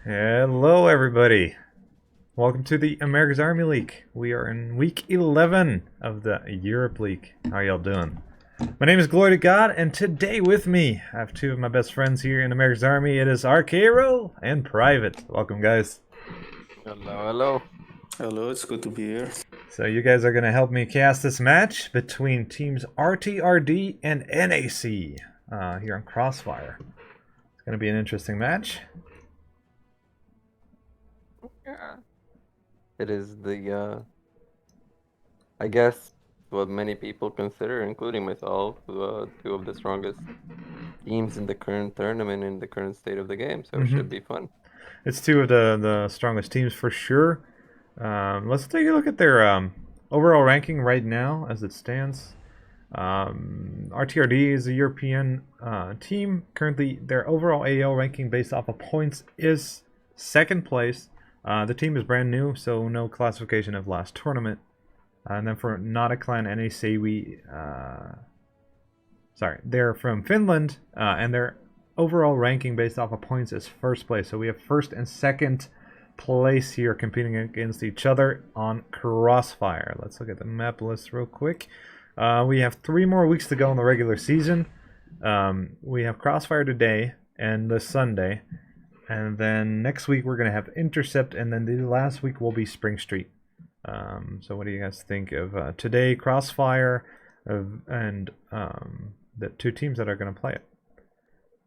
Hello, everybody. Welcome to the America's Army League. We are in week 11 of the Europe League. How y'all doing? My name is Glory to God, and today with me, I have two of my best friends here in America's Army. It is RTRD and Private. Welcome, guys. Hello, hello. Hello, it's good to be here. So you guys are going to help me cast this match between teams RTRD and NAC here on Crossfire. It's going to be an interesting match. Yeah. It is I guess, what many people consider, including myself, two of the strongest teams in the current tournament, in the current state of the game. So it should be fun. It's two of the strongest teams for sure. Let's take a look at their overall ranking right now as it stands. RTRD is a European team. Currently, their overall AAL ranking based off of points is second place. The team is brand new, so no classification of last tournament. And then for Not a Clan NAC, they're from Finland, and their overall ranking based off of points is first place. So we have first and second place here competing against each other on Crossfire. Let's look at the map list real quick. We have 3 more weeks to go in the regular season. We have Crossfire today and this Sunday. And then next week we're going to have Intercept, and then the last week will be Spring Street. So what do you guys think of today, Crossfire, and the two teams that are going to play it?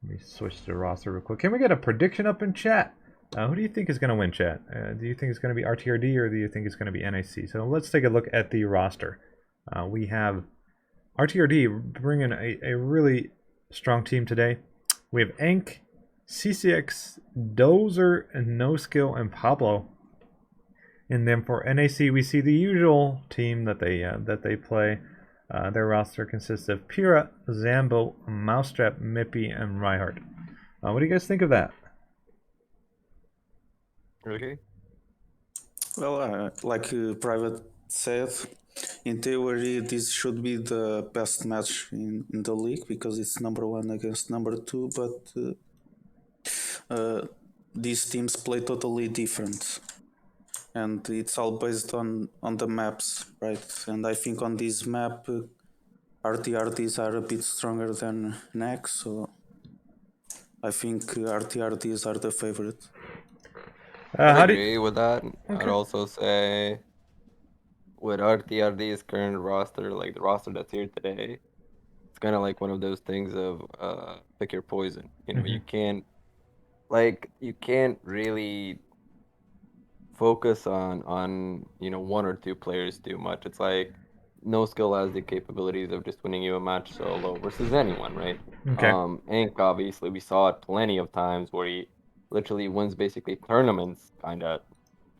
Let me switch to the roster real quick. Can we get a prediction up in chat? Who do you think is going to win, chat? Do you think it's going to be RTRD or do you think it's going to be NAC? So let's take a look at the roster. We have RTRD bringing a really strong team today. We have Enk, CCX, Dozer, and No Skill, and Pablo. And then for NAC, we see the usual team that they play. Their roster consists of Pira, Zambo, Mousetrap, Mippy, and Reinhardt. What do you guys think of that? Okay. Well, like Private said, in theory, this should be the best match in the league because it's number 1 against number 2, but these teams play totally different. And it's all based on the maps, right? And I think on this map, RTRDs are a bit stronger than NAC, so I think RTRDs are the favorite. I'd How do you... agree with that. I'd Okay. also say with RTRD's current roster, like the roster that's here today, it's kind of like one of those things of pick your poison. You can't really focus on one or two players too much. It's like no skill has the capabilities of just winning you a match solo versus anyone, right? Okay. Ink obviously we saw it plenty of times where he literally wins basically tournaments, kind of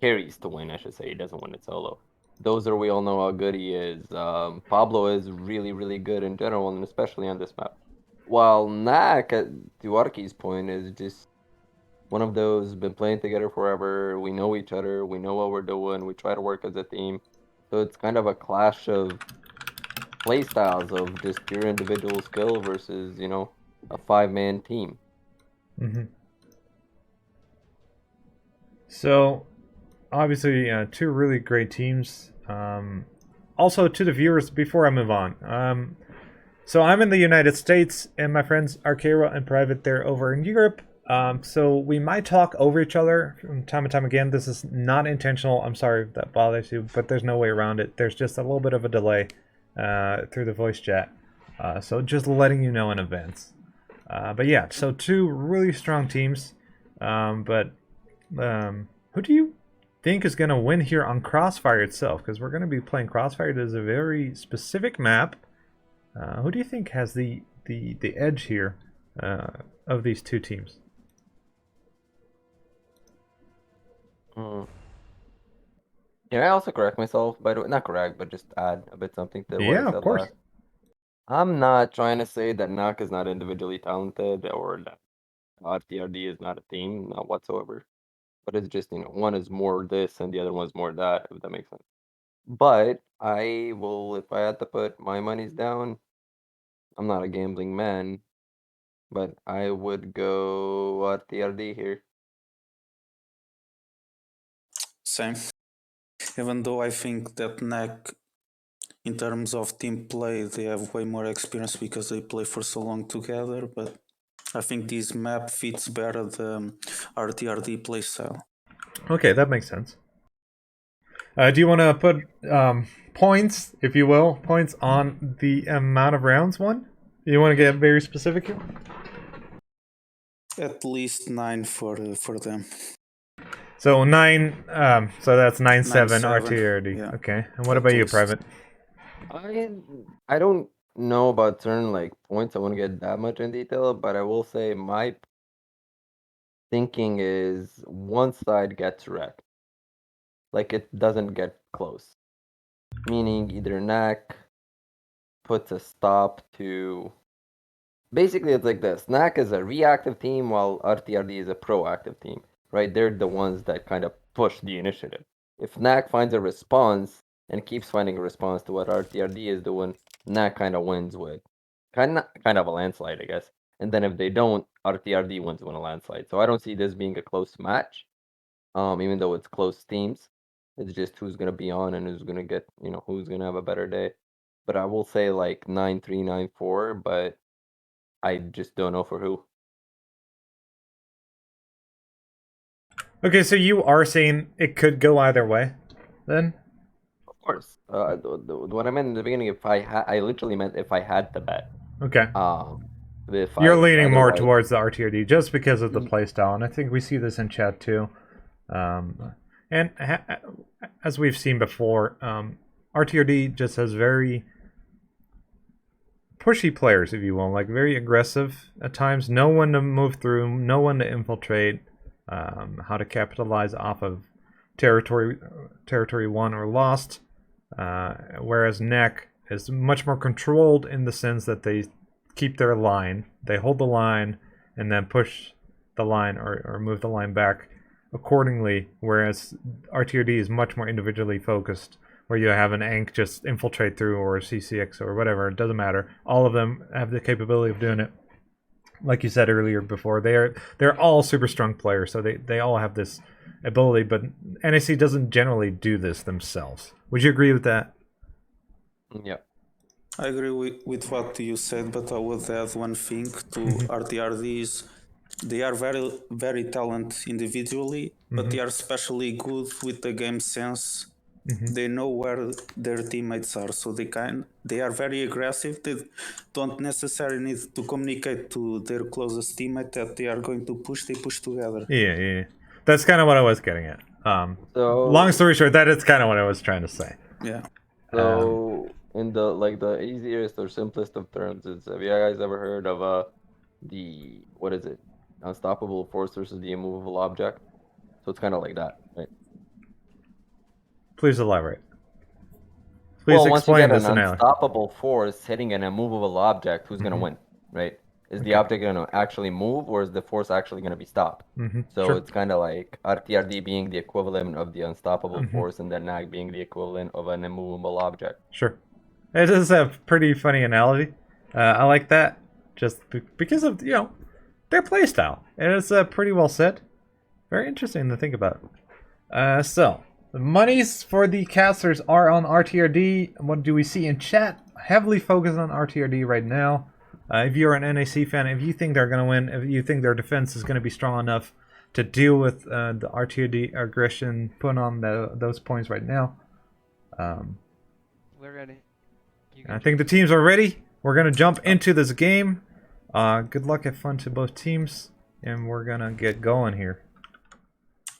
carries to win, I should say. He doesn't win it solo. Those are we all know how good he is. Pablo is really really good in general, and especially on this map. While NAC, to Arki's point, is just one of those been playing together forever. We know each other. We know what we're doing. We try to work as a team. So it's kind of a clash of play styles of just pure individual skill versus, a 5-man team. So obviously, two really great teams. Also, to the viewers, before I move on, so I'm in the United States, and my friends Arcera and Private, they're over in Europe. So we might talk over each other from time to time again. This is not intentional. I'm sorry if that bothers you, but there's no way around it. There's just a little bit of a delay through the voice chat. So just letting you know in advance. But yeah, so two really strong teams. But who do you think is going to win here on Crossfire itself? Because we're going to be playing Crossfire. It is a very specific map. Who do you think has the edge here of these two teams? Mm. Can I also correct myself, by the way? Not correct, but just add a bit something to what I Yeah, of said course. last. I'm not trying to say that NAC is not individually talented or that TRD is not a team, not whatsoever. But it's just, one is more this and the other one's more that, if that makes sense. But I will, if I had to put my monies down, I'm not a gambling man, but I would go TRD here. Same. Even though I think that NAC, in terms of team play, they have way more experience because they play for so long together, but I think this map fits better the RTRD playstyle. Okay, that makes sense. Do you want to put points, if you will, points on the amount of rounds won? You want to get very specific here? At least 9 for them. So 9, so that's 9-7 9-7, RTRD. yeah. Okay, and what At about you, least. Private? I don't know about certain like points. I won't get that much in detail, but I will say my thinking is one side gets wrecked. Like it doesn't get close. Meaning either NAC puts a stop to. Basically, it's like this. NAC is a reactive team while RTRD is a proactive team, right? They're the ones that kind of push the initiative. If NAC finds a response and keeps finding a response to what RTRD is doing, NAC kind of wins with kind of a landslide, I guess. And then if they don't, RTRD wins with a landslide. So I don't see this being a close match, even though it's close teams. It's just who's gonna be on and who's gonna get, who's gonna have a better day. But I will say like 9-3, 9-4, but I just don't know for who. Okay, so you are saying it could go either way, then? Of course. What I meant in the beginning, I literally meant if I had to bet. Okay. If You're I leaning more otherwise- towards the RTRD just because of the playstyle, and I think we see this in chat too. And as we've seen before, RTRD just has very pushy players, if you will, like very aggressive at times. No one to move through, no one to infiltrate. How to capitalize off of territory won or lost. Whereas NAC is much more controlled in the sense that they keep their line, they hold the line, and then push the line or move the line back accordingly. Whereas RTRD is much more individually focused, where you have an Ank just infiltrate through or a CCX or whatever. It doesn't matter. All of them have the capability of doing it. Like you said earlier before, they're all super strong players, so they all have this ability, but NAC doesn't generally do this themselves. Would you agree with that? Yeah. I agree with what you said, but I would add one thing to RTRDs. They are very, very talented individually, but they are especially good with the game sense. They know where their teammates are, so they are very aggressive. They don't necessarily need to communicate to their closest teammate that they are going to push. They push together. Yeah. That's kind of what I was getting at. So Long story short, that is kind of what I was trying to say. Yeah. So in the easiest or simplest of terms, have you guys ever heard of the what is it? Unstoppable force versus the immovable object? So it's kind of like that, right? Please elaborate. Please Well, once you explain get this an analogy. unstoppable force hitting an immovable object, who's gonna win, right? Is the Okay. object gonna actually move, or is the force actually gonna be stopped? So Sure. it's kind of like RTRD being the equivalent of the unstoppable force, and then NAC being the equivalent of an immovable object. Sure. It is a pretty funny analogy. I like that, just because of their playstyle, and it's pretty well said. Very interesting to think about. So the monies for the casters are on RTRD. What do we see in chat? Heavily focused on RTRD right now. If you're an NAC fan, if you think they're going to win, if you think their defense is going to be strong enough to deal with the RTRD aggression, put on those points right now. We're ready. I think the teams are ready. We're going to jump into this game. Good luck and fun to both teams, and we're going to get going here.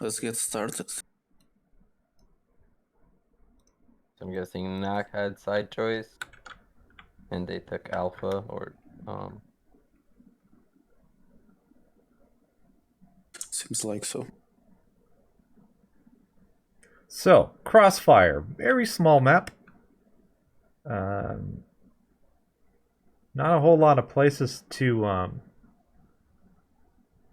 Let's get started. So I'm guessing NAC had side choice, and they took Alpha or Seems like so. So, Crossfire, very small map. Not a whole lot of places to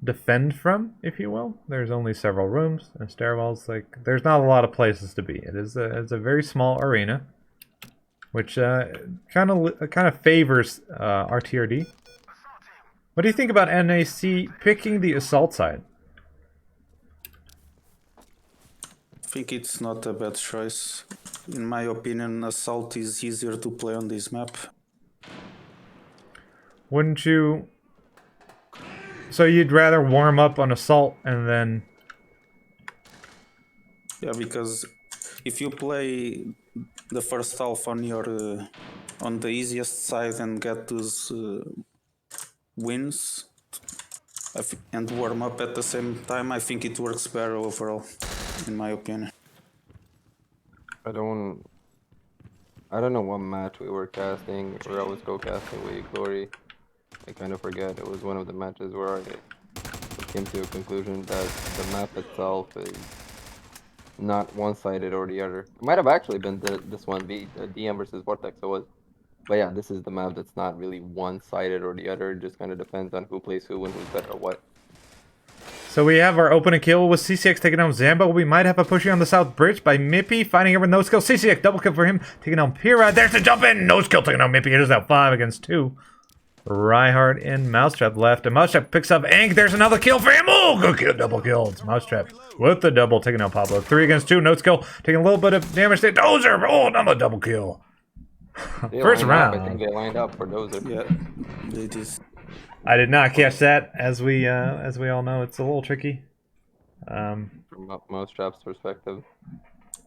defend from, if you will. There's only several rooms and stairwells. Like, there's not a lot of places to be. It's a very small arena, which kind of favors RTRD. What do you think about NAC picking the assault side? think it's not a bad choice. In my opinion, Assault is easier to play on this map. Wouldn't you? So you'd rather warm up on Assault and then... Yeah, because if you play the first half on your on the easiest side and get those wins and warm up at the same time, I think it works better overall, in my opinion. I don't know what match we were casting, or I was co-casting with Glory. I kind of forget. It was one of the matches where I came to a conclusion that the map itself is not one-sided or the other. It might have actually been this one, DM versus Vortex. It was, but yeah, this is the map that's not really one-sided or the other. It just kind of depends on who plays who and who's better at what. So we have our opening kill with CCX taking down Zambo. We might have a pushing on the south bridge by Mippy, finding her with no skill. CCX double kill for him, taking down Pira. There's the jump in, no skill taking down Mippy. It is now 5 against 2. Reinhardt and Mousetrap left, and Mousetrap picks up Ank. There's another kill for him. Oh, good kill, double kill. It's Mousetrap with the double, taking down Pablo. 3 against 2, no skill, taking a little bit of damage there. Dozer, oh, another double kill. First round. I think they lined up for Dozer. Yeah, they did. I did not catch that. As we all know, it's a little tricky. From Mousetrap's perspective.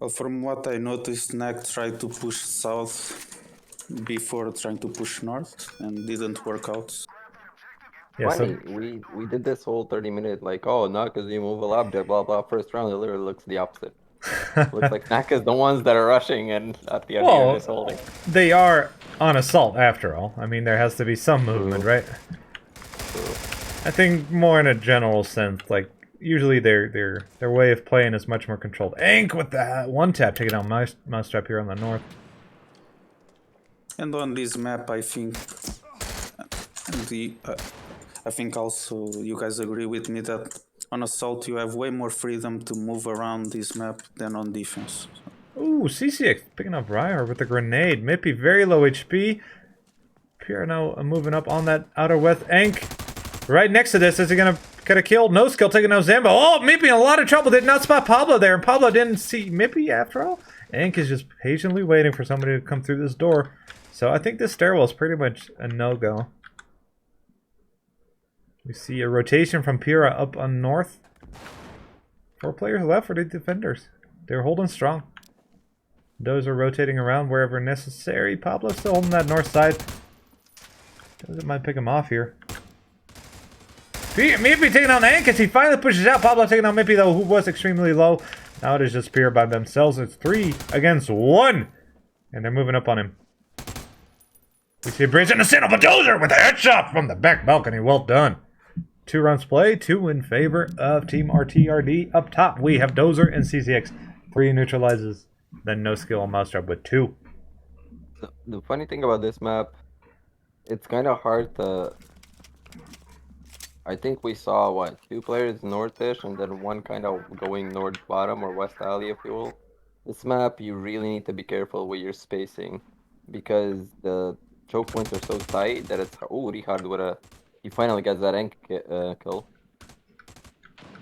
Well, from what I noticed, NAC tried to push south before trying to push north and didn't work out. Yeah, Funny, so we did this whole 30-minute like, oh, NAC is the immovable object, blah blah. First round, it literally looks the opposite. Looks like NAC is the ones that are rushing and at the end Well, is holding. they are on assault after all. I mean, there has to be some movement, right? I think more in a general sense, like usually their way of playing is much more controlled. Ank with that one tap, taking down Mousetrap here on the north. And on this map, I think I think also you guys agree with me that on assault you have way more freedom to move around this map than on defense. Ooh, CCX picking up Ryer with the grenade. Mippy very low HP. Pierre now moving up on that outer west. Ank right next to this. Is he gonna get a kill? No skill, taking out Zambo. Oh, Mippy in a lot of trouble. Did not spot Pablo there, and Pablo didn't see Mippy after all. Ank is just patiently waiting for somebody to come through this door. So I think this stairwell is pretty much a no-go. We see a rotation from Pira up on north. 4 players left for the defenders. They're holding strong. Those are rotating around wherever necessary. Pablo still holding that north side. Doesn't mind pick him off here. Mippy taking on Ank as he finally pushes out. Pablo taking on Mippy though, who was extremely low. Now it is just Pira by themselves. It's 3 against 1. And they're moving up on him. We see a bridge and a sit up a Dozer with a headshot from the back balcony. Well done. 2 rounds play, 2 in favor of Team RTRD. Up top, we have Dozer and CCX. 3 neutralizes, then no skill on Mousetrap with 2. The funny thing about this map, it's kind of hard to... I think we saw, what, 2 players northish and then 1 kind of going north bottom or west alley, if you will. This map, you really need to be careful with your spacing because the choke points are so tight that it's... Oh, Richard with a... He finally gets that Ank kill.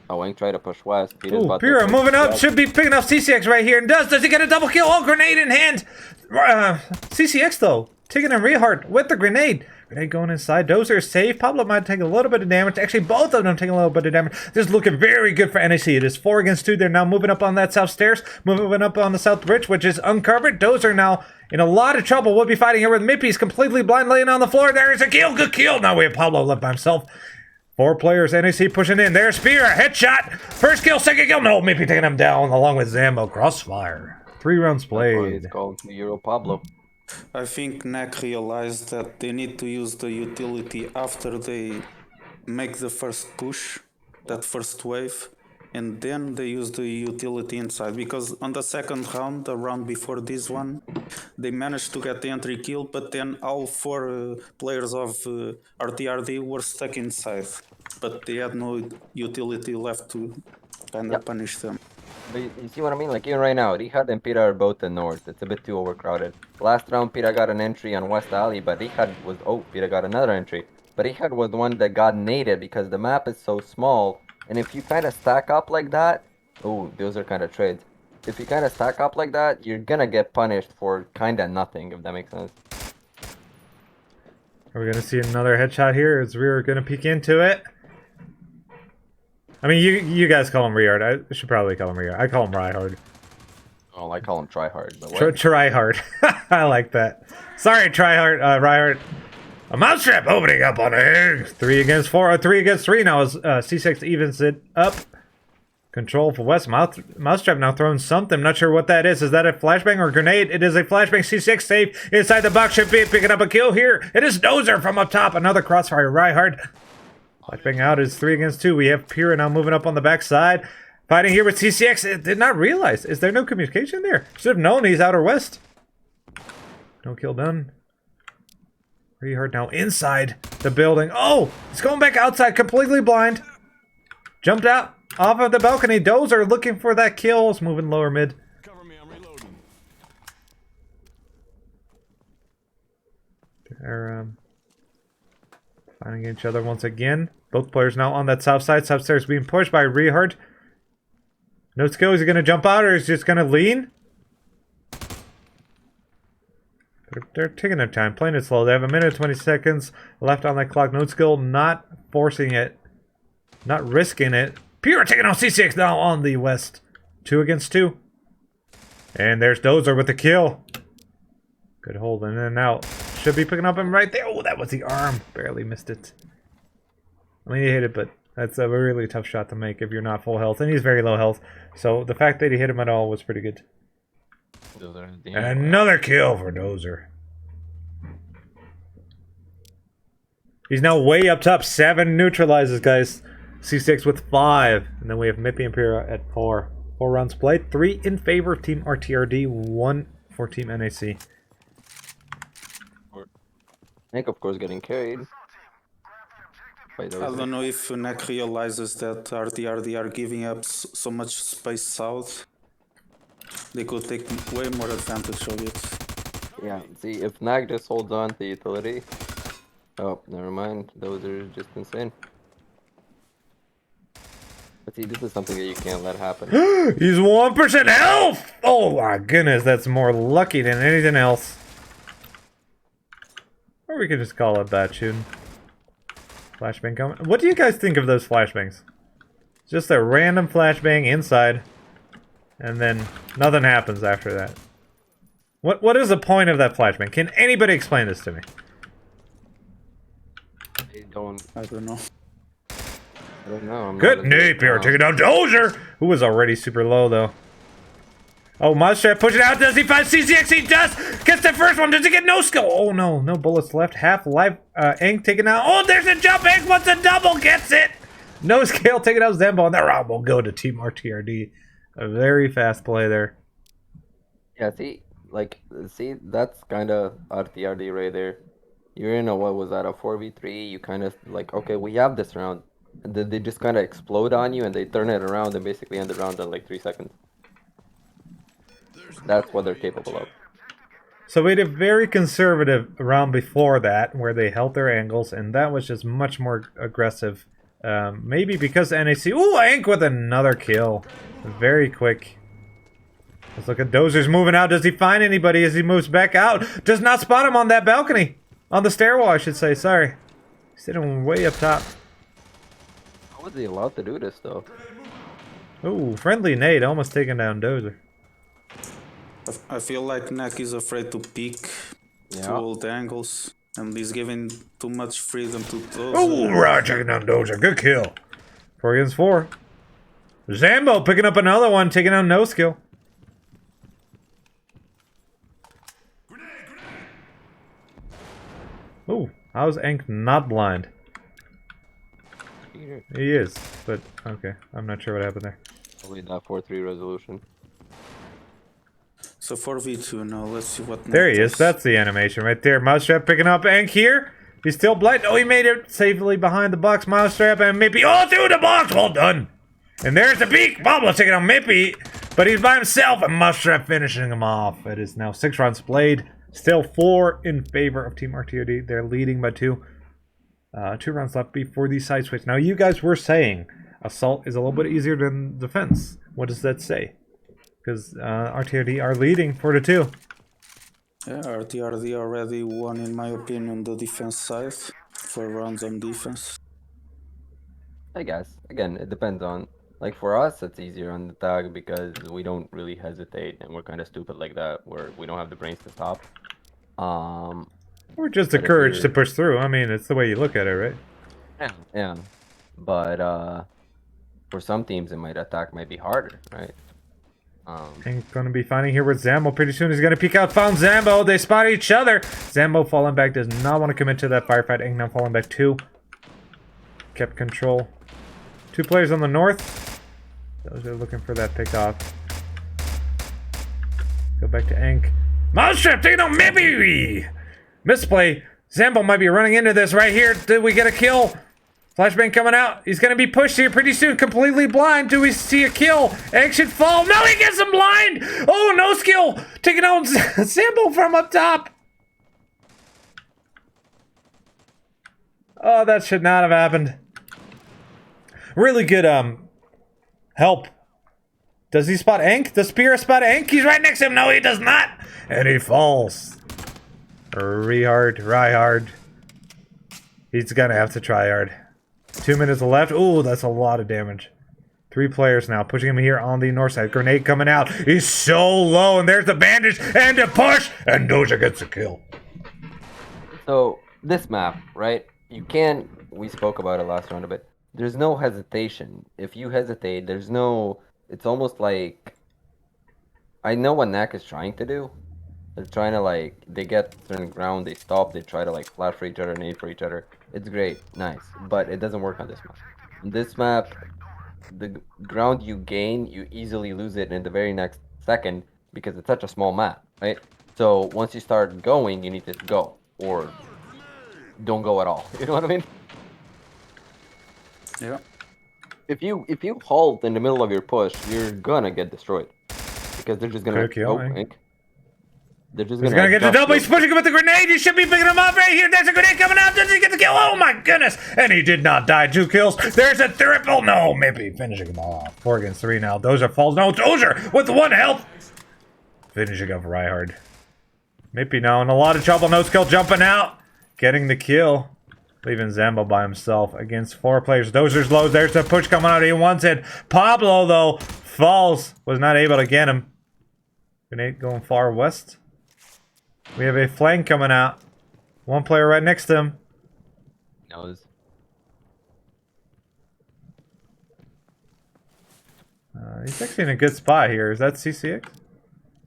Oh, Ank tried to push west. Ooh, Pira moving up. Should be picking up CCX right here. And does he get a double kill? Oh, grenade in hand. CCX, though, taking in Richard with the grenade. Grenade going inside. Dozer is safe. Pablo might take a little bit of damage. Actually, both of them taking a little bit of damage. This is looking very good for NAC. It is 4 against 2. They're now moving up on that south stairs. Moving up on the south bridge, which is uncovered. Dozer now in a lot of trouble. We'll be fighting here with Mippy. He's completely blind, laying on the floor. There is a kill. Good kill. Now we have Pablo left by himself. 4 players. NAC pushing in. There's Spear. Headshot. First kill. Second kill. No, Mippy taking him down along with Zambo. Crossfire. 3 rounds played. It's called Euro Pablo. I think NAC realized that they need to use the utility after they make the first push, that first wave, and then they use the utility inside. Because on the second round, the round before this one, they managed to get the entry kill, but then all 4 players of RTRD were stuck inside. But they had no utility left to kind of punish them. But you see what I mean? Like even right now, Richard and Pira are both in north. It's a bit too overcrowded. Last round, Pira got an entry on West Alley, but Richard was... Oh, Pira got another entry. But Richard was the one that got naded because the map is so small. And if you kind of stack up like that... Oh, those are kind of trades. if you kind of stack up like that, you're gonna get punished for kind of nothing, if that makes sense. Are we gonna see another headshot here? Is we're gonna peek into it? I mean, you guys call him Riard. I should probably call him Riard. I call him Ryhard. Oh, I call him tryhard. But what? Tryhard. I like that. Sorry, Tryhard. Ryhard. A mousetrap opening up on A. 3 against 4. 3 against 3 now as C6 evens it up. Control for West. Mousetrap now throwing something. Not sure what that is. Is that a flashbang or a grenade? It is a flashbang. C6 safe inside the box. Should be picking up a kill here. It is Dozer from up top. Another crossfire. Ryhard. Flashbang out is 3 against 2. We have Pira now moving up on the backside. Fighting here with CCX. It did not realize. Is there no communication there? Should have known he's outer west. No kill done. Ryhard now inside the building. Oh! He's going back outside. Completely blind. Jumped out. Off of the balcony. Dozer looking for that kill. It's moving lower mid. Cover me, I'm reloading. They're finding each other once again. Both players now on that south side. South stairs being pushed by Ryhard. No skill. Is he going to jump out or is he just going to lean? They're taking their time. Playing it slow. They have a minute and 20 seconds left on that clock. No skill. Not forcing it. Not risking it. Pure taking on C6 now on the west. 2 against 2. And there's Dozer with the kill. Good hold in and out. Should be picking up him right there. Oh, that was the arm. Barely missed it. I mean, he hit it, but that's a really tough shot to make if you're not full health. And he's very low health. So the fact that he hit him at all was pretty good. And another kill for Dozer. He's now way up top. 7 neutralizes, guys. C6 with 5. And then we have Mippy and Pira at 4. 4 rounds played. 3 in favor of Team RTRD. 1 for Team NAC. NAC, of course, getting carried. I don't know if NAC realizes that RTRD are giving up so much space south. They could take way more advantage of it. Yeah, see, if NAC just holds on to utility... Oh, never mind. Those are just insane. But see, this is something that you can't let happen. He's 1% health! Oh my goodness, that's more lucky than anything else. Or we could just call it that shooting. Flashbang coming. What do you guys think of those flashbangs? Just a random flashbang inside. And then nothing happens after that. What is the point of that flashbang? Can anybody explain this to me? I don't know. I don't know. Good nade here, taking down Dozer, who was already super low though. Oh, Mousetrap push it out. Does he find CCX? He does. Gets the first one. Does he get no skill? Oh no, no bullets left. Half life. Ink taken out. Oh, there's a jump. Ink wants a double. Gets it. No skill. Taking out Zembo, and that round will go to Team RTRD. A very fast play there. Yeah, see, that's kind of RTRD right there. You're in a, what was that, a 4v3, you kind of, like, okay, we have this round. And then they just kind of explode on you, and they turn it around and basically end the round in, like, 3 seconds. That's what they're capable of. So we had a very conservative round before that, where they held their angles, and that was just much more aggressive. Maybe because NAC... Ooh, Ink with another kill. Very quick. Let's look at Dozer's moving out. Does he find anybody as he moves back out? Does not spot him on that balcony. On the stairwell, I should say. Sorry. He's sitting way up top. How was he allowed to do this, though? Ooh, friendly nade. Almost taking down Dozer. I feel like NAC is afraid to peek to all the angles. And he's giving too much freedom to Dozer. Oh, right. Taking down Dozer. Good kill. 4 against 4. Zambo picking up another one. Taking down no skill. Ooh, how's Ink not blind? He is, but okay. I'm not sure what happened there. Probably that 4-3 resolution. So 4v2 now, let's see what... There he is, that's the animation right there. Mousetrap picking up Ink here. He's still blind. Oh, he made it safely behind the box. Mousetrap and Mippy all through the box. Well done. And there's the peak. Bobble taking on Mippy, but he's by himself, and Mousetrap finishing him off. It is now 6 rounds played. Still 4 in favor of Team RTRD. They're leading by 2. 2 rounds left before the side switch. Now, you guys were saying assault is a little bit easier than defense. What does that say? because RTRD are leading 4-2. Yeah, RTRD already won, in my opinion, the defense side for rounds on defense. I guess. Again, it depends on. Like for us, it's easier on the tag because we don't really hesitate and we're kind of stupid like that, where we don't have the brains to stop. Or just the But if courage to you're- push through. I mean, it's the way you look at it, right? Yeah. But for some teams, attack might be harder, right? And gonna be fighting here with Zambo. Pretty soon he's gonna peek out. Found Zambo. They spot each other. Zambo falling back. Does not want to commit to that firefight. Ink now falling back 2. Kept control. 2 players on the north. Those are looking for that pick off. Go back to Ink. Mousetrap taking out maybe. Misplay. Zambo might be running into this right here. Did we get a kill? Flashbang coming out. He's going to be pushed here pretty soon. Completely blind. Do we see a kill? Egg should fall. No, he gets him blind. Oh, no skill. Taking out Zambo from up top. Oh, that should not have happened. Really good help. Does he spot Enk? Does Spear spot Enk? He's right next to him. No, he does not. And he falls. Ryhard. He's going to have to try hard. 2 minutes left. Ooh, that's a lot of damage. 3 players now, pushing him here on the north side. Grenade coming out. He's so low, and there's the bandage, and the push, and Doja gets a kill. So, this map, right? You can, we spoke about it last round a bit. There's no hesitation. If you hesitate, there's no, it's almost like, I know what NAC is trying to do. They're trying to like, they get certain ground, they stop, they try to like flash for each other, nade for each other. It's great, nice, but it doesn't work on this map. On this map, the ground you gain, you easily lose it in the very next second because it's such a small map, right? So once you start going, you need to go, or don't go at all. You know what I mean? Yeah. If you halt in the middle of your push, you're gonna get destroyed because they're just gonna They're just He's gonna get the double. He's pushing him with the grenade. He should be picking him up right here. There's a grenade coming out. Does he get the kill? Oh my goodness! And he did not die. 2 kills. There's a triple. No, maybe finishing him off. 4 against 3 now. Dozer falls. No, Dozer with 1 health. Finishing up Ryhard. Mippy now in a lot of trouble. No skill jumping out. Getting the kill. Leaving Zambo by himself against 4 players. Dozer's low. There's the push coming out. He wants it. Pablo, though, falls. Was not able to get him. Grenade going far west. We have a flank coming out. 1 player right next to him. Knows. He's actually in a good spot here. Is that CCX?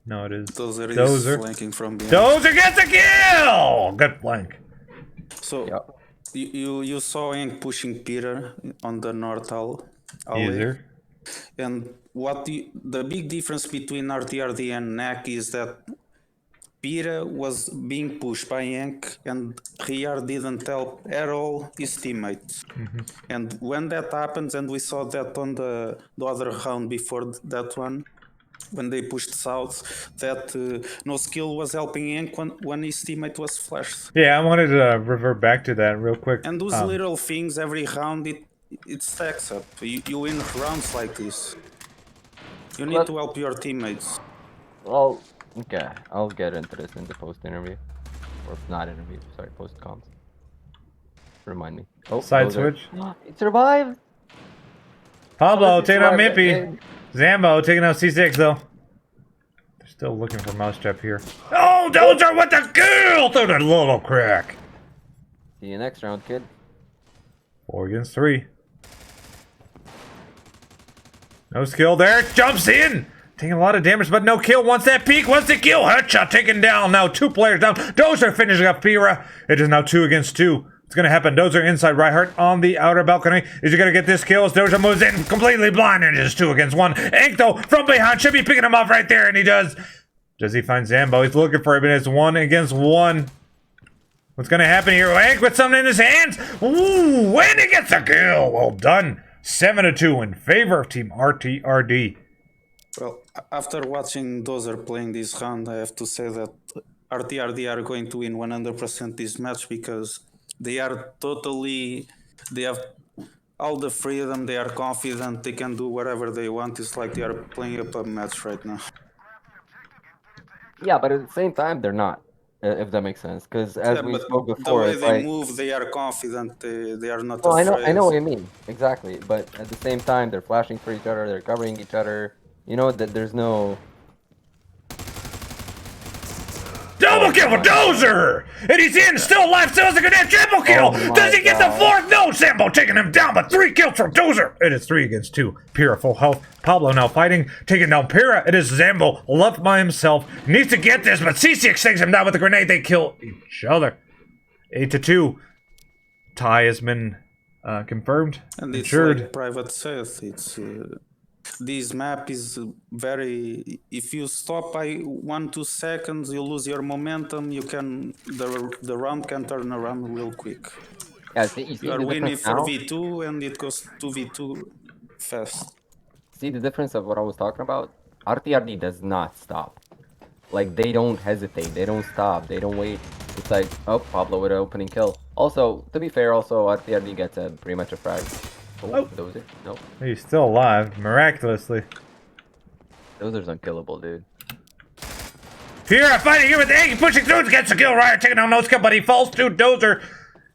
No, it is. Dozer is flanking from behind. Dozer gets a kill! Good flank. So, yep. you saw Ink pushing Peter on the north alley. User. And what the big difference between RTRD and NAC is that Peter was being pushed by Ink and Riar didn't help at all his teammates. And when that happens, and we saw that on the other round before that one, when they pushed south, that no skill was helping Ink when his teammate was flashed. Yeah, I wanted to revert back to that real quick. And those little things every round, it stacks up. You win rounds like this. You need to help your teammates. Well, okay, I'll get into this in the post-interview. Or not interview, sorry, post-comms. Remind me. Oh, side switch. It survived! Pablo taking out Mippy. Zambo taking out C6 though. They're still looking for Mousetrap here. Oh, Dozer with the kill through the little crack. See you next round, kid. 4 against 3. No skill there. Jumps in. Taking a lot of damage, but no kill. Wants that peek. Wants the kill. Headshot taken down. Now 2 players down. Dozer finishing up Pira. It is now 2 against 2. It's going to happen. Dozer inside Ryhard on the outer balcony. Is he going to get this kill? As Dozer moves in completely blind. And it is 2 against 1. Ink, though, from behind. Should be picking him off right there. And he does. Does he find Zambo? He's looking for him. And it's 1 against 1. What's going to happen here? Ink with something in his hands. Ooh, when he gets a kill. Well done. 7-2 in favor of Team RTRD. Well, after watching Dozer playing this round, I have to say that RTRD are going to win 100% this match because they have all the freedom. They are confident. They can do whatever they want. It's like they are playing a pub match right now. Yeah, but at the same time, they're not. If that makes sense, because as Yeah, we but spoke the before, way it's they like, move, they are confident. They are not no, afraid. I know what you mean exactly. But at the same time, they're flashing for each other, they're covering each other. You know that there's no. Double kill for Dozer! And he's in, still alive, still has a grenade, triple kill! Oh my Does he get the God. 4th? No, Sambo taking him down, but 3 kills from Dozer! It is 3 against 2. Pira full health. Pablo now fighting, taking down Pira. It is Zambo left by himself. Needs to get this, but C6 takes him down with a grenade. They kill each other. 8-2. Tie has been confirmed. And it's Ensured. like Private said, it's this map is very. If you stop by 1-2 seconds, you lose your momentum. You can the round can turn around real quick. Yeah, you see You are the winning difference for now? V2, and it goes 2v2 fast. See the difference of what I was talking about? RTRD does not stop. Like, they don't hesitate, they don't stop, they don't wait. It's like, oh, Pablo with an opening kill. Also, to be fair, also RTRD gets pretty much a frag. Oh, Dozer? Nope. He's still alive, miraculously. Dozer's unkillable, dude. Pira fighting here with Egg, pushing through, gets the kill. Ryer taking down no skill, but he falls to Dozer.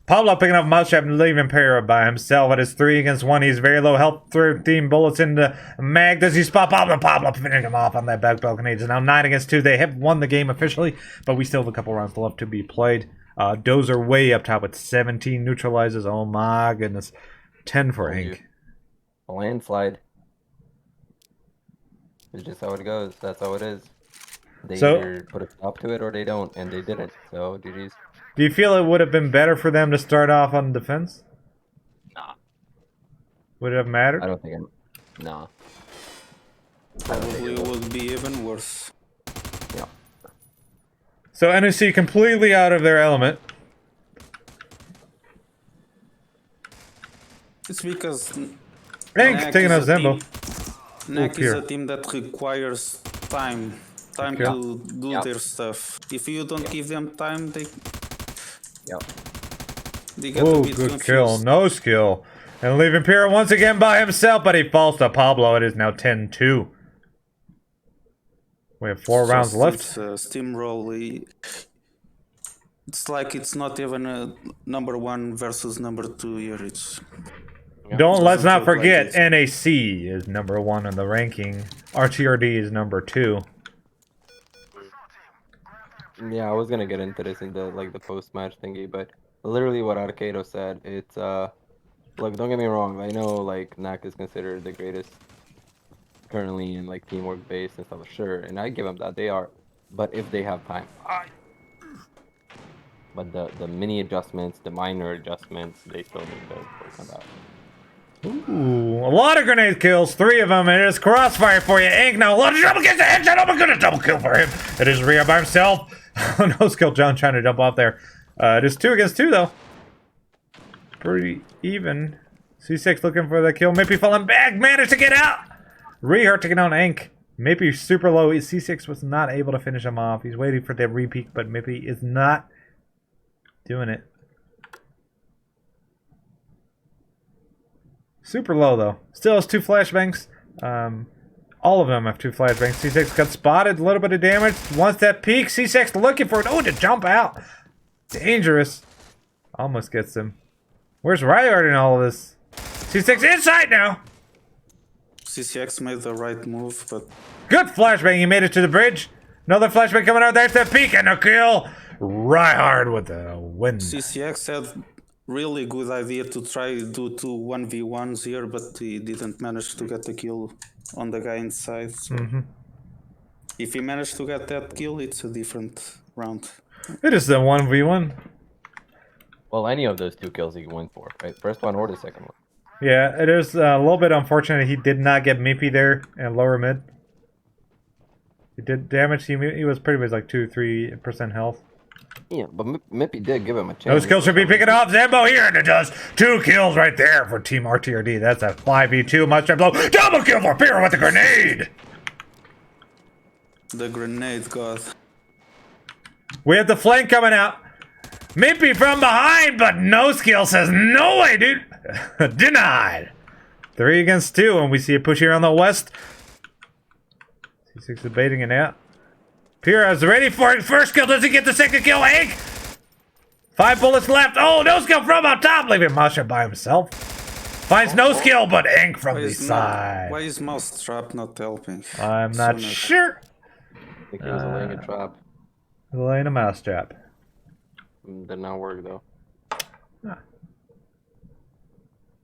Pablo picking up Mousetrap and leaving Pira by himself. It is 3 against 1. He's very low health. 13 bullets into Mag. Does he spot Pablo? Pablo finishing him off on that back balcony. It's now 9 against 2. They have won the game officially, but we still have a couple rounds left to be played. Dozer way up top with 17 neutralizes. Oh my goodness. 10 for Ink. A landslide. It's just how it goes. That's how it is. They either put a stop to it or they don't, and they didn't. So, GG's. Do you feel it would have been better for them to start off on defense? Nah. Would it have mattered? I don't think nah. Probably would be even worse. Yeah. So NAC completely out of their element. It's because Ink NAC taking out is a Zembo. NAC is here. a team that requires time Okay. to do their stuff. If you don't give them time, they get a Oh, bit good confused. kill. No skill. And leaving Pira once again by himself, but he falls to Pablo. It is now 10-2. We have 4 rounds left. It's a steamroll. It's like it's not even a number 1 versus number 2 here. It's Let's not feel like forget, it. NAC is number 1 on the ranking. RTRD is number 2. Yeah, I was gonna get into this in the post-match thingy, but literally what Arcado said, it's look, don't get me wrong, I know like NAC is considered the greatest currently in like teamwork based and stuff, sure, and I give them that, they are, but if they have time. But the mini adjustments, the minor adjustments, they still need to work on that. Ooh, a lot of grenade kills, 3 of them. It is Crossfire for you. Ink now, a lot of trouble gets a headshot. Oh my goodness, double kill for him. It is Rhea by himself. No skill, John trying to jump off there. It is 2 against 2 though. Pretty even. C6 looking for the kill. Mippy falling back, managed to get out. Rehart taking down Ink. Mippy super low. C6 was not able to finish him off. He's waiting for the repeat, but Mippy is not doing it. Super low though. Still has 2 flashbangs. All of them have 2 flashbangs. C6 got spotted, a little bit of damage. Once that peak, C6 looking for it. Oh, to jump out. Dangerous. Almost gets him. Where's Ryard in all of this? C6 inside now. CCX made the right move, but Good flashbang. He made it to the bridge. Another flashbang coming out. There's the peak and a kill. Ryard with the win. CCX had really good idea to try do 2 1v1s here, but he didn't manage to get the kill on the guy inside. So if he managed to get that kill, it's a different round. It is the 1v1. Well, any of those 2 kills he went for, right? First one or the second one. Yeah, it is a little bit unfortunate he did not get Mippy there in lower mid. He did damage. He was pretty much like 2-3% health. Yeah, but Mippy did give him a chance. Those kills should be picking off. Zambo here, and it does. 2 kills right there for Team RTRD. That's a 5v2. Must blow. Double kill for Pira with a grenade. The grenade god. We have the flank coming out. Mippy from behind, but no skill says no way, dude. Denied! 3 against 2, and we see a push here on the west. C6 is baiting it out. Pira is ready for it. First kill. Does he get the second kill? Hank! 5 bullets left. Oh, no skill from up top. Leaving Masha by himself. Finds no skill, but Hank from the side. Why is Mousetrap not helping? I'm not sure. I think he was laying a trap. Laying a mousetrap. Did not work though. Ah.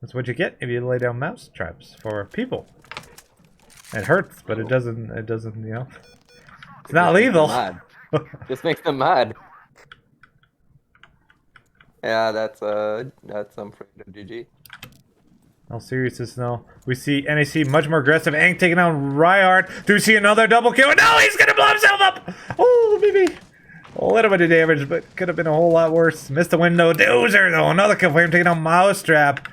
That's what you get if you lay down mouse traps for people. It hurts, but it doesn't, you know. It's not lethal. Just makes them mad. Yeah, that's some freaking GG. All seriousness now. We see NAC much more aggressive. Ang taking down Ryard. Do we see another double kill? No, he's gonna blow himself up! Oh, maybe a little bit of damage, but could have been a whole lot worse. Missed the window. Dozer, though. Another kill for him taking down Mousetrap.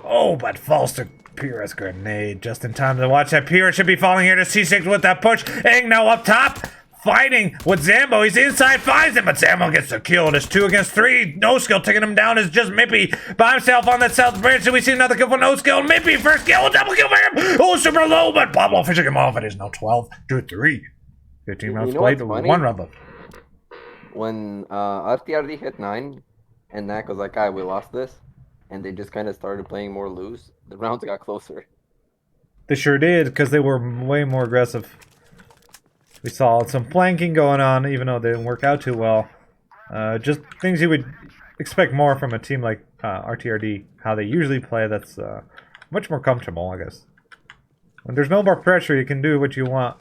Oh, but falls to Pira's grenade just in time to watch that. Pira should be falling here to C6 with that push. Ang now up top. Fighting with Zambo. He's inside, finds him, but Zambo gets the kill. It is 2 against 3. No skill taking him down is just Mippy by himself on that south bridge. And we see another kill for no skill. Mippy, first kill, double kill for him. Oh, super low, but Pablo fishing him off. It is now 12 to 3. 15 rounds played, 1 round left. When RTRD hit 9, and NAC was like, we lost this, and they just kind of started playing more loose, the rounds got closer. They sure did, because they were way more aggressive. We saw some flanking going on, even though it didn't work out too well. Just things you would expect more from a team like RTRD, how they usually play. That's much more comfortable, I guess. When there's no more pressure, you can do what you want.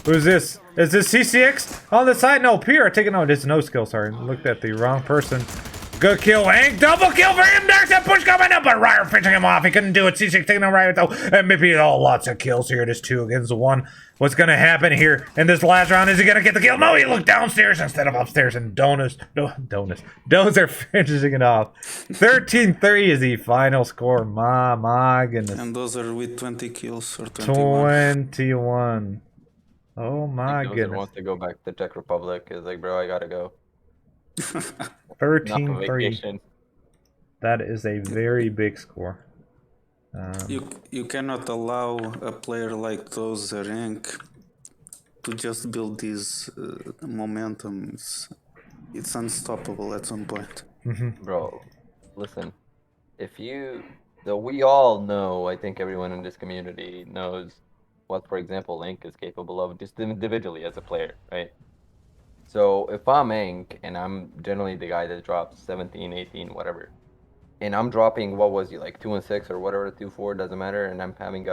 Who's this? Is this CCX on the side? No, Pierre taking on this no skill. Sorry, looked at the wrong person. Good kill, Hank. Double kill for him. There's a push coming up, but Ryer finishing him off. He couldn't do it. C6 taking on Ryer though. And maybe lots of kills here. It is 2 against 1. What's gonna happen here in this last round? Is he gonna get the kill? No, he looked downstairs instead of upstairs. And Dozer finishing it off. 13-3 is the final score. My goodness. And those are with 20 kills or 21. 21. Oh my goodness. Wants to go back to Czech Republic. Is like, bro, I gotta go. 13-3. That is a very big score. You cannot allow a player like those Rank to just build this momentum. It's unstoppable at some point. Bro, listen. We all know, I think everyone in this community knows what, for example, Link is capable of just individually as a player, right? So if I'm Ink, and I'm generally the guy that drops 17, 18, whatever, and I'm dropping, what was he, like 2 and 6 or whatever, 2-4, doesn't matter, and I'm having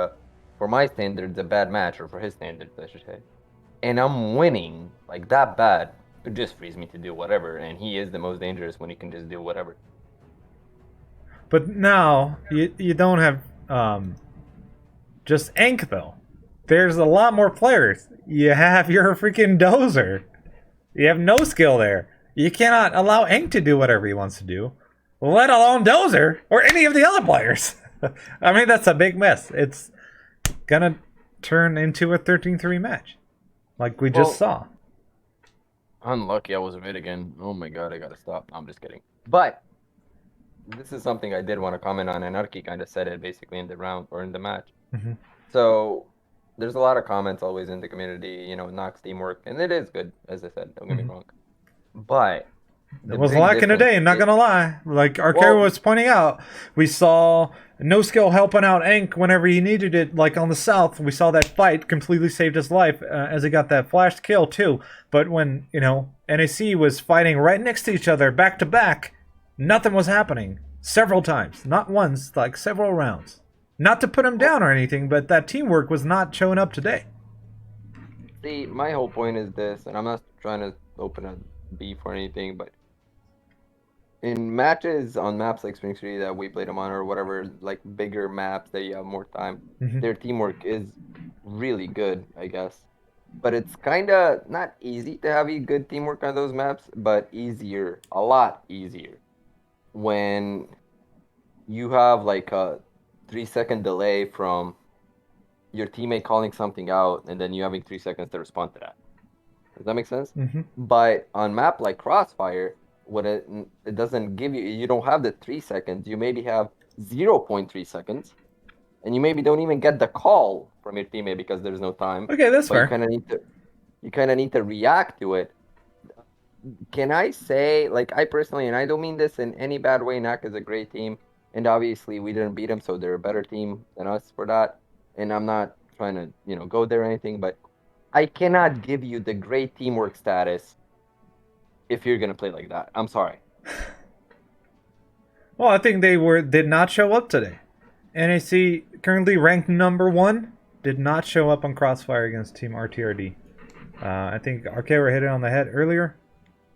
for my standards, a bad match, or for his standards, I should say, and I'm winning like that bad, it just frees me to do whatever, and he is the most dangerous when he can just do whatever. But now, you don't have just Ink, though. There's a lot more players. You have your freaking Dozer. You have no skill there. You cannot allow Ink to do whatever he wants to do, let alone Dozer or any of the other players. I mean, that's a big mess. It's gonna turn into a 13-3 match, like we just saw. Unlucky I was mid again. Oh my god, I gotta stop. No, I'm just kidding. But this is something I did want to comment on, and Arki kind of said it basically in the round or in the match. So there's a lot of comments always in the community, you know, knocks teamwork, and it is good, as I said, don't get me wrong. But it was lacking today, I'm not gonna lie. Like Arcaro was pointing out, we saw no skill helping out Ink whenever he needed it, like on the south. We saw that fight completely saved his life as he got that flashed kill too. But when, you know, NAC was fighting right next to each other, back to back, nothing was happening. Several times. Not once, like several rounds. Not to put him down or anything, but that teamwork was not showing up today. See, my whole point is this, and I'm not trying to open a beef or anything, but in matches on maps like Spring City that we played them on, or whatever, like bigger maps that you have more time, their teamwork is really good, I guess. But it's kind of not easy to have good teamwork on those maps, but easier, a lot easier, when you have like a 3-second delay from your teammate calling something out, and then you having 3 seconds to respond to that. Does that make sense? Mm-hmm. But on map like Crossfire, what it doesn't give you, you don't have the 3 seconds. You maybe have 0.3 seconds, and you maybe don't even get the call from your teammate because there's no time. Okay, that's But you fair. kind of need to react to it. Can I say, like, I personally, and I don't mean this in any bad way, NAC is a great team, and obviously we didn't beat them, so they're a better team than us for that. And I'm not trying to, go there or anything, but I cannot give you the great teamwork status if you're gonna play like that. I'm sorry. Well, I think they did not show up today. NAC, currently ranked number 1, did not show up on Crossfire against Team RTRD. I think Arcaro hit it on the head earlier.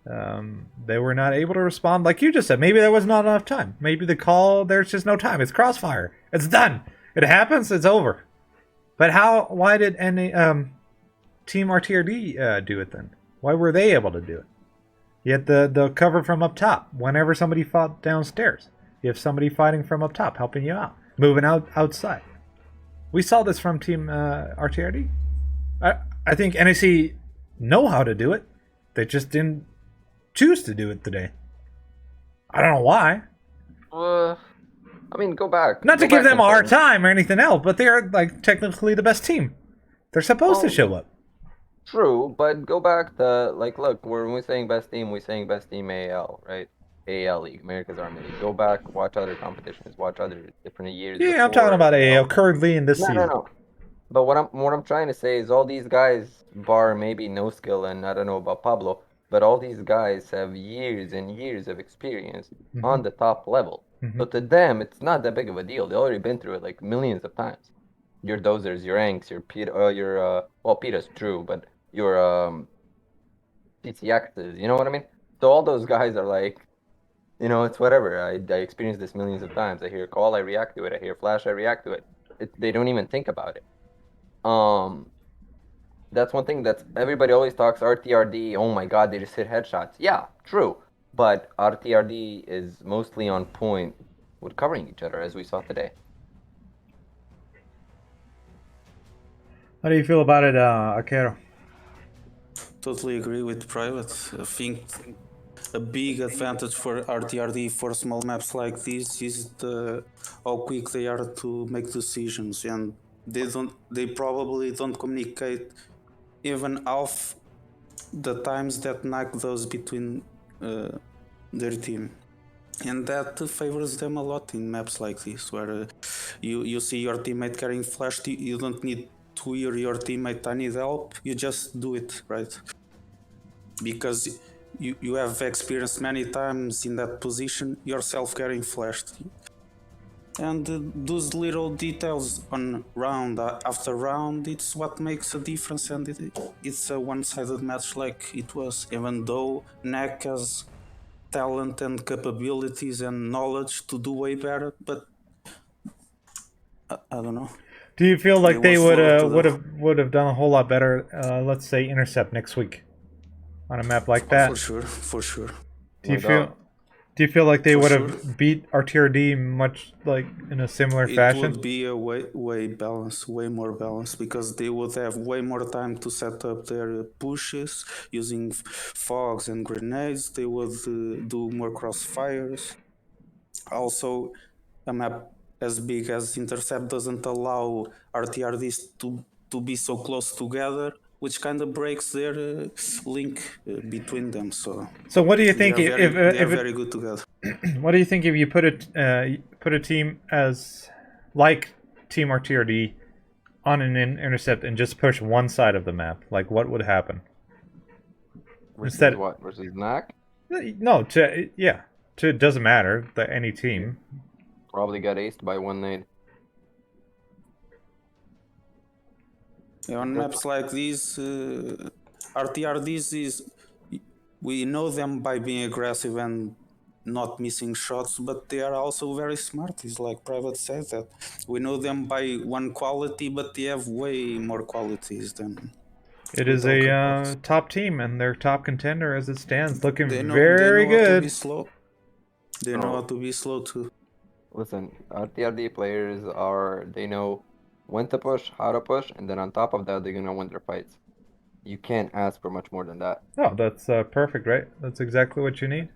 They were not able to respond, like you just said. Maybe there was not enough time. Maybe the call, there's just no time. It's Crossfire. It's done. It happens. It's over. But why did Team RTRD do it then? Why were they able to do it? You had the cover from up top. Whenever somebody fought downstairs, you have somebody fighting from up top, helping you out, moving outside. We saw this from Team RTRD. I think NAC know how to do it. They just didn't choose to do it today. I don't know why. I mean, go back. Not to Go give back them a in hard time. time or anything else, but they're like technically the best team. They're supposed to show up. True, but go back to, like, look, when we're saying best team, we're saying best team AAL, right? AAL League, America's Army League. Go back, watch other competitions, watch other different years Yeah, I'm talking before about AAL AAL. currently in this No, season. no. But what I'm trying to say is all these guys, bar maybe no skill, and I don't know about Pablo, but all these guys have years and years of experience on the top level. So to them, it's not that big of a deal. They already been through it like millions of times. Your dozers, your Anks, your well, Peter's true, but your PCXs, you know what I mean? So all those guys are like, it's whatever. I experienced this millions of times. I hear a call, I react to it. I hear a flash, I react to it. They don't even think about it. That's one thing that everybody always talks RTRD. Oh my God, they just hit headshots. Yeah, true. But RTRD is mostly on point with covering each other, as we saw today. How do you feel about it, Arcaro? Totally agree with Private. I think a big advantage for RTRD for small maps like this is how quick they are to make decisions, and they probably don't communicate even half the times that NAC does between their team. And that favors them a lot in maps like this, where you see your teammate carrying flash, you don't need to hear your teammate, I need help, you just do it, right? Because you have experienced many times in that position yourself carrying flash. And those little details on round after round, it's what makes a difference, and it's a one-sided match like it was, even though NAC has talent and capabilities and knowledge to do way better, but I don't know. Do you feel like they were slower to would have done a whole lot better? Let's say Intercept next week on a map like that. For sure. Do you feel like they For would sure. have beat RTRD much like in a similar It fashion? would be a way balanced, way more balanced, because they would have way more time to set up their pushes using fogs and grenades. They would do more crossfires. Also, a map as big as Intercept doesn't allow RTRDs to be so close together, which kind of breaks their link between them. So what do you think they are very good together. What do you think if you put a team as like Team RTRD on an Intercept and just push one side of the map? Like, what would happen? Versus Instead, what? Versus NAC? No, it doesn't matter. Any team. Probably got aced by one nade. On maps like these, RTRDs we know them by being aggressive and not missing shots, but they are also very smart. It's like Private said that we know them by one quality, but they have way more qualities than. It is a top team, and they're top contender as it stands, looking They very know good. how to be slow. They know how to be slow too. Listen, RTRD players they know when to push, how to push, and then on top of that, they're gonna win their fights. You can't ask for much more than that. Oh, that's perfect, right? That's exactly what you need.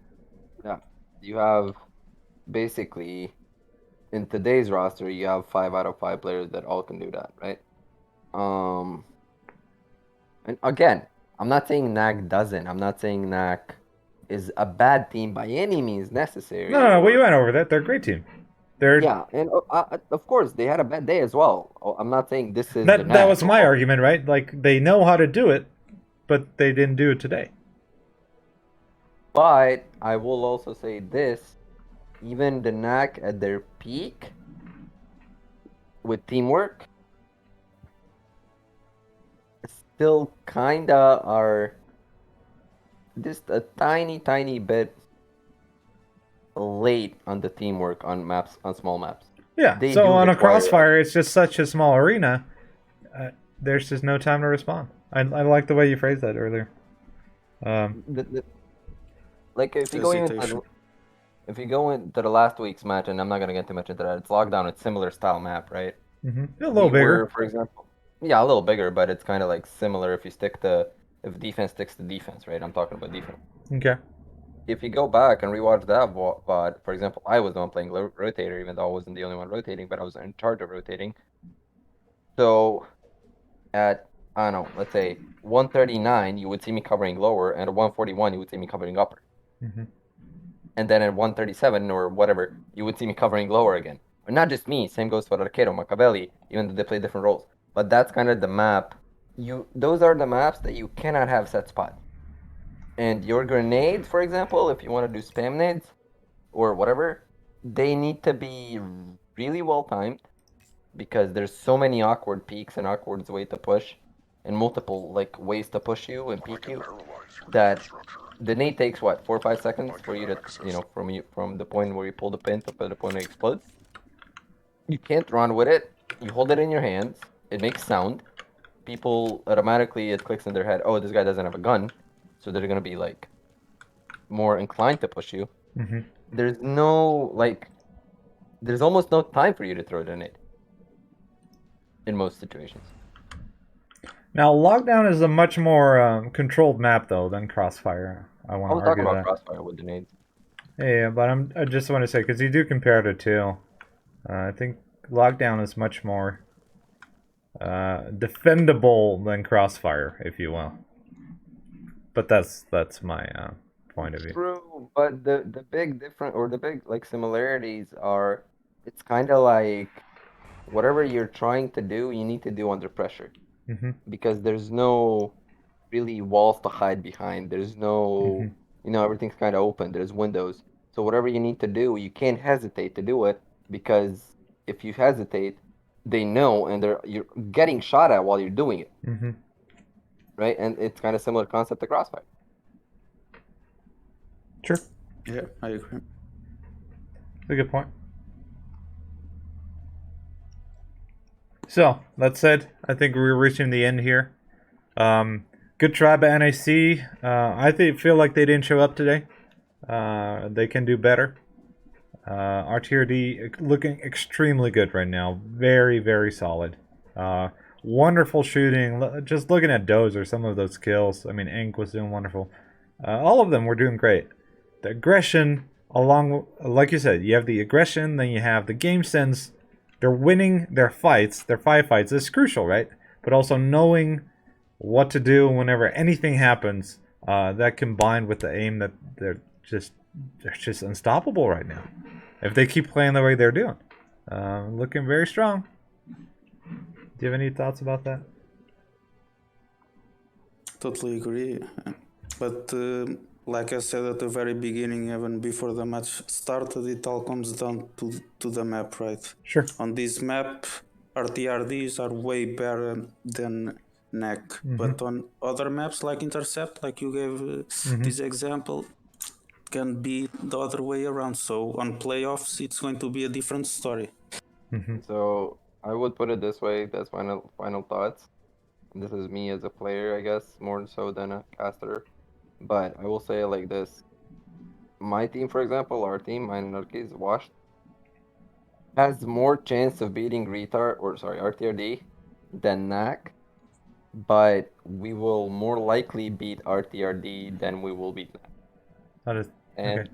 Yeah. You have basically in today's roster, you have 5 out of 5 players that all can do that, right? Um, and again, I'm not saying NAC doesn't. I'm not saying NAC is a bad team by any means necessary. No, we Or went over that. They're a great team. They're yeah, and of course they had a bad day as well. I'm not saying this is the that was NAC. my argument, right? Like they know how to do it, but they didn't do it today. But I will also say this: even the NAC at their peak with teamwork still kinda are just a tiny bit late on the teamwork on maps, on small maps. Yeah. They So do on a require it. Crossfire, it's just such a small arena. There's just no time to respond. I like the way you phrased that earlier. Like if you go Hesitation. if you go into the last week's match, and I'm not gonna get too much into that. It's lockdown. It's similar style map, right? A little We were, bigger. for example, yeah, a little bigger, but it's kind of like similar if you stick to if defense sticks to defense, right? I'm talking about defense. Okay. If you go back and rewatch that VOD, for example, I was the one playing rotator, even though I wasn't the only one rotating, but I was in charge of rotating. So at, I don't know, let's say 139, you would see me covering lower, and at 141, you would see me covering upper. Mm-hmm. And then at 137 or whatever, you would see me covering lower again. But not just me, same goes for Arcado, Machiavelli, even though they play different roles. But that's kind of the map. Those are the maps that you cannot have set spot. And your grenades, for example, if you want to do spam nades or whatever, they need to be really well timed because there's so many awkward peaks and awkward ways to push and multiple like ways to push you and peek you that the nade takes what 4 or 5 seconds for you to from the point where you pull the pin to the point where it explodes. You can't run with it. You hold it in your hands. It makes sound. People automatically it clicks in their head. Oh, this guy doesn't have a gun, so they're gonna be like more inclined to push you. Mm-hmm. There's no like, there's almost no time for you to throw the nade in most situations. Now, Lockdown is a much more controlled map, though, than Crossfire. I want I to was talking argue about that. Crossfire with the nades. Yeah, but I just want to say, because you do compare the two, I think Lockdown is much more defendable than Crossfire, if you will. But that's my point of view. True, but the big different or the big like similarities are, it's kind of like whatever you're trying to do, you need to do under pressure Mm-hmm. because there's no really walls to hide behind. There's no, everything's kind of open. There's windows. So whatever you need to do, you can't hesitate to do it because if you hesitate, they know and you're getting shot at while you're doing it, Mm-hmm. right? And it's kind of similar concept to Crossfire. Sure. Yeah, I agree. That's a good point. So, that said, I think we're reaching the end here. Good try by NAC. Feel like they didn't show up today. They can do better. RTRD looking extremely good right now. Very, very solid. Wonderful shooting. Just looking at Dozer, some of those kills. I mean, Ink was doing wonderful. All of them were doing great. The aggression, like you said, you have the aggression, then you have the game sense. They're winning their fights, their firefights. It's crucial, right? But also knowing what to do whenever anything happens. That combined with the aim that they're just unstoppable right now. If they keep playing the way they're doing, looking very strong. Do you have any thoughts about that? Totally agree. But like I said at the very beginning, even before the match started, it all comes down to the map, right? Sure. On this map, RTRDs are way better than NAC. But on other maps like Intercept, like you gave this example, can be the other way around. So on playoffs, it's going to be a different story. So I would put it this way. That's final thoughts. This is me as a player, I guess, more so than a caster. But I will say it like this. My team, for example, our team, mine and Arcades, Washed, has more chance of beating RTRD than NAC but we will more likely beat RTRD than we will beat NAC. That is And okay.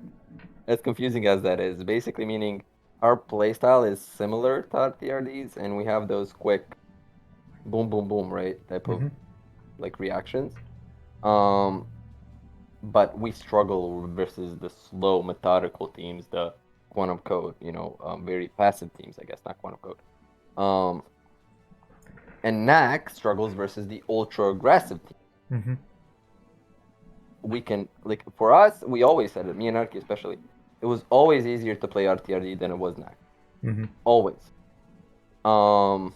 as confusing as that is, basically meaning our playstyle is similar to RTRD's, and we have those quick boom, boom, boom, right? Type of Hmm. like reactions. Um, but we struggle versus the slow, methodical teams, the quantum code, very passive teams, I guess, not quantum code. Um, and NAC struggles versus the ultra aggressive team. Hmm. We can, like, for us, we always said it, me and Arki especially, it was always easier to play RTRD than it was NAC. Hmm. Always. Um,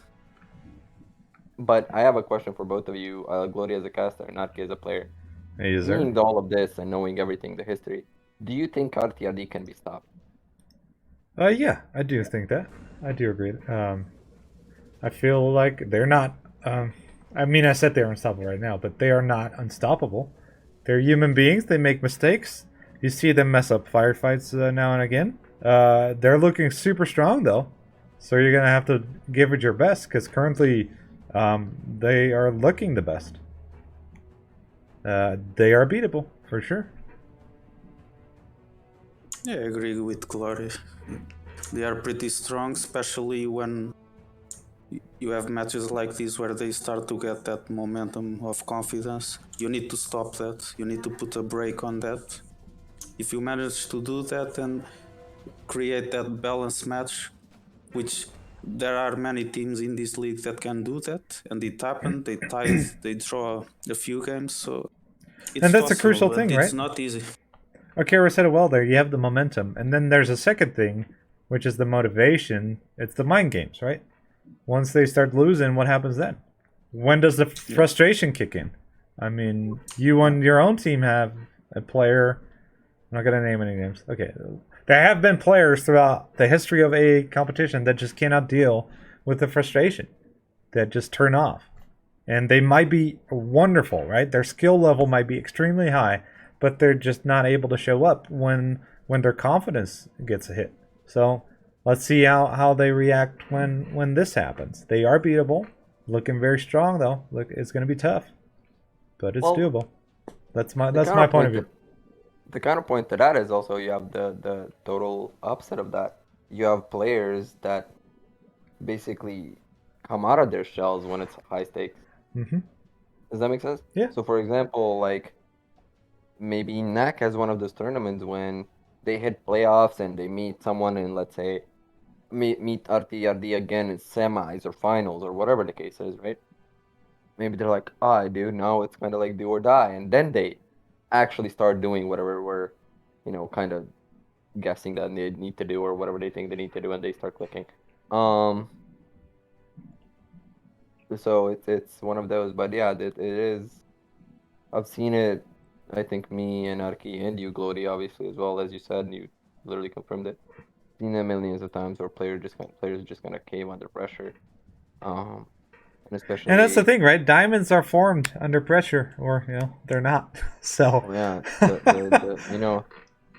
but I have a question for both of you, Gloria as a caster and Arki as a player. Yes, sir. Seeing all of this and knowing everything, the history, do you think RTRD can be stopped? Yeah, I do think that. I do agree. I feel like they're not. I mean, I said they're unstoppable right now, but they are not unstoppable. They're human beings. They make mistakes. You see them mess up firefights now and again. They're looking super strong though, so you're gonna have to give it your best because currently, they are looking the best. They are beatable for sure. Yeah, I agree with Glory. They are pretty strong, especially when you have matches like this where they start to get that momentum of confidence. You need to stop that. You need to put a break on that. If you manage to do that and create that balanced match, which there are many teams in this league that can do that, and it happened. They tied, they draw a few games, so it's And that's a possible, crucial but thing, it's right? not easy. Akira said it well there. You have the momentum. And then there's a second thing, which is the motivation. It's the mind games, right? Once they start losing, what happens then? When does the frustration kick in? I mean, you on your own team have a player. I'm not going to name any names. Okay. There have been players throughout the history of a competition that just cannot deal with the frustration, that just turn off. And they might be wonderful, right? Their skill level might be extremely high, but they're just not able to show up when their confidence gets a hit. So let's see how they react when this happens. They are beatable, looking very strong though. Look, it's going to be tough, but it's Well, doable. That's the my point of counterpoint view. to the counterpoint to that is also you have the total opposite of that. You have players that basically come out of their shells when it's high stakes. Hmm. Does that make sense? Yeah. So, for example, like maybe NAC has one of those tournaments when they hit playoffs and they meet someone in, let's say, meet RTRD again in semis or finals or whatever the case is, right? Maybe they're like, ah, dude, now it's kind of like do or die, and then they actually start doing whatever we're, kind of guessing that they need to do or whatever they think they need to do, and they start clicking. Um, so it's one of those, but yeah, it is. I've seen it. I think me and Arki and you, Glory, obviously as well as you said, and you literally confirmed it. Seen it millions of times where players just gonna cave under pressure. Um, and And that's the especially, thing, right? Diamonds are formed under pressure, or they're not. So oh yeah, the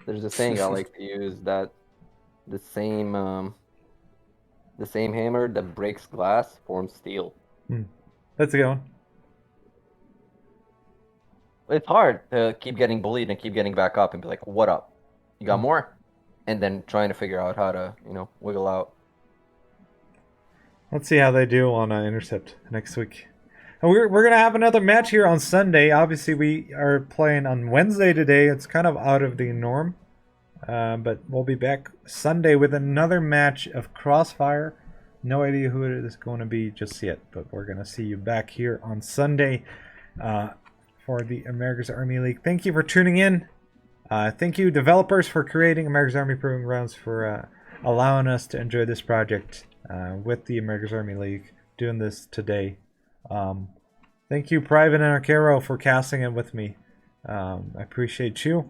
there's a saying I like to use that the same um the same hammer that breaks glass forms steel. that's a good one. It's hard to keep getting bullied and keep getting back up and be like, "What up? You got more?" And then trying to figure out how to, wiggle out. Let's see how they do on Intercept next week. And we're going to have another match here on Sunday. Obviously, we are playing on Wednesday today. It's kind of out of the norm. But we'll be back Sunday with another match of Crossfire. No idea who it is going to be just yet, but we're going to see you back here on Sunday for the America's Army League. Thank you for tuning in. Thank you, developers, for creating America's Army Proving Grounds, for allowing us to enjoy this project with the America's Army League, doing this today. Thank you, Private and Arcaro, for casting it with me. I appreciate you.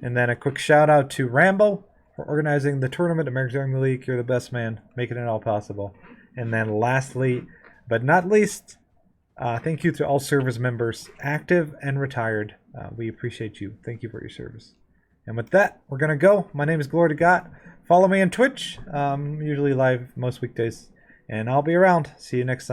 And then a quick shout out to Rambo for organizing the tournament, America's Army League. You're the best man, making it all possible. And then lastly, but not least, thank you to all service members, active and retired. We appreciate you. Thank you for your service. And with that, we're going to go. My name is Glory to God. Follow me on Twitch, usually live most weekdays. And I'll be around. See you next time.